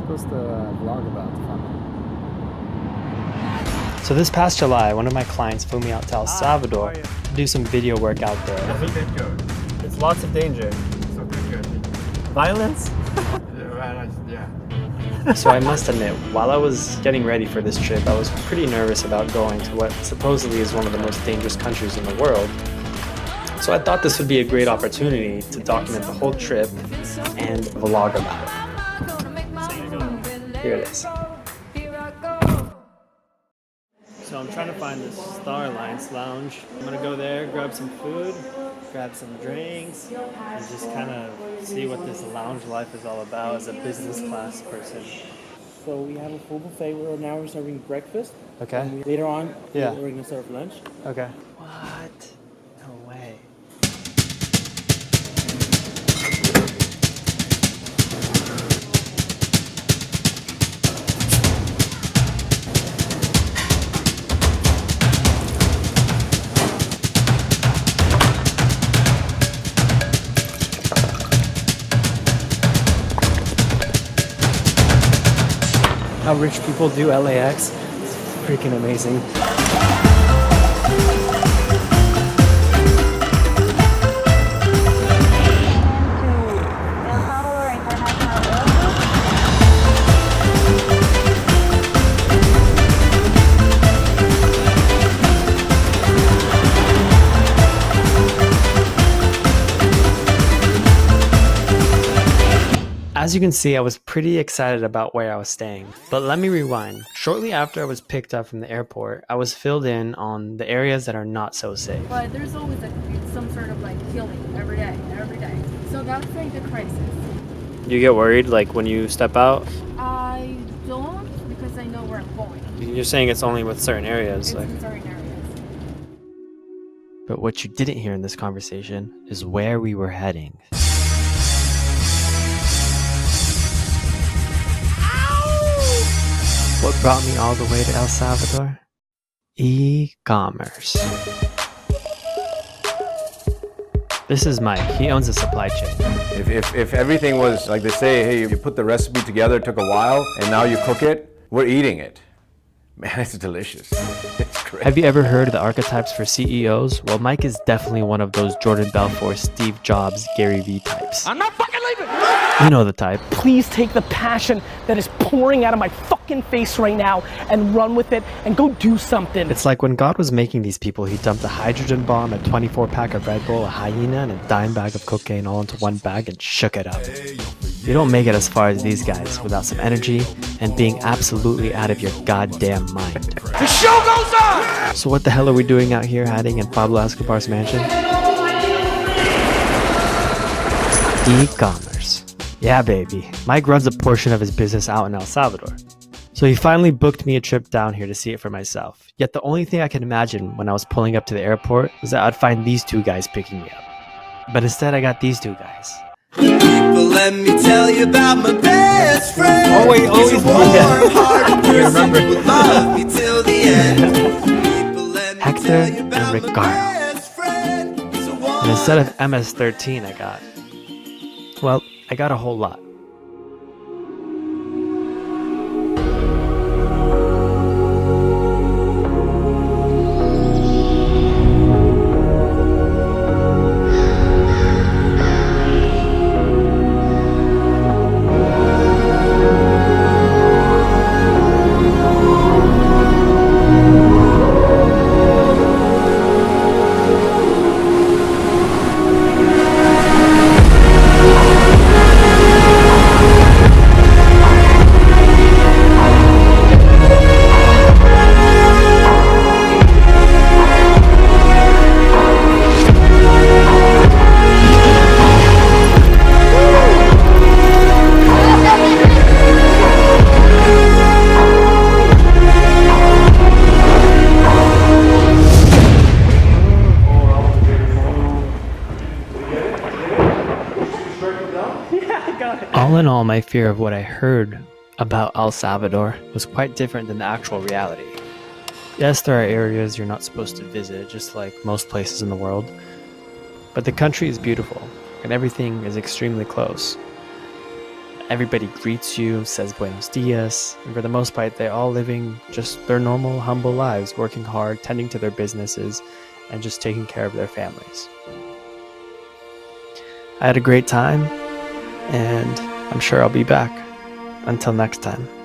supposed to vlog about the fun? So this past July, one of my clients flew me out to El Salvador to do some video work out there. It's lots of danger. Violence? Yeah. So I must admit, while I was getting ready for this trip, I was pretty nervous about going to what supposedly is one of the most dangerous countries in the world. So I thought this would be a great opportunity to document the whole trip and vlog about it. Here it is. So I'm trying to find this Star Alliance lounge. I'm gonna go there, grab some food, grab some drinks, and just kind of see what this lounge life is all about as a business class person. So we have a full buffet. Now we're serving breakfast. Okay. And later on, Yeah. we're gonna serve lunch. Okay. What? No way. How rich people do LAX. It's freaking amazing. As you can see, I was pretty excited about where I was staying. But let me rewind. Shortly after I was picked up from the airport, I was filled in on the areas that are not so safe. But there's always some sort of like killing every day. So that's like the crisis. You get worried like when you step out? I don't, because I know where I'm going. You're saying it's only with certain areas. It's in certain areas. But what you didn't hear in this conversation is where we were heading. What brought me all the way to El Salvador? E-commerce. This is Mike. He owns a supply chain. If everything was like they say, hey, you put the recipe together, it took a while, and now you cook it, we're eating it. Man, it's delicious. It's great. Have you ever heard of the archetypes for CEOs? Well, Mike is definitely one of those Jordan Belfort, Steve Jobs, Gary Vee types. I'm not fucking leaving! You know the type. Please take the passion that is pouring out of my fucking face right now and run with it and go do something. It's like when God was making these people, he dumped a hydrogen bomb, a 24-pack of Red Bull, a hyena, and a dime bag of cocaine all into one bag and shook it up. You don't make it as far as these guys without some energy and being absolutely out of your goddamn mind. The show goes on! So what the hell are we doing out here hiding in Pablo Escobar's mansion? E-commerce. Yeah, baby. Mike runs a portion of his business out in El Salvador. So he finally booked me a trip down here to see it for myself. Yet the only thing I could imagine when I was pulling up to the airport was that I'd find these two guys picking me up. But instead I got these two guys. People, let me tell you about my best friend. Oh wait, He's a warm-hearted person remember. who will love me till the end. People, let me Hector tell you and about my Ricardo. best friend. He's a And instead of MS-13 I got a whole lot. All in all, my fear of what I heard about El Salvador was quite different than the actual reality. Yes, there are areas you're not supposed to visit, just like most places in the world, but the country is beautiful, and everything is extremely close. Everybody greets you, says buenos dias, and for the most part, they're all living just their normal, humble lives, working hard, tending to their businesses, and just taking care of their families. I had a great time, and I'm sure I'll be back. Until next time.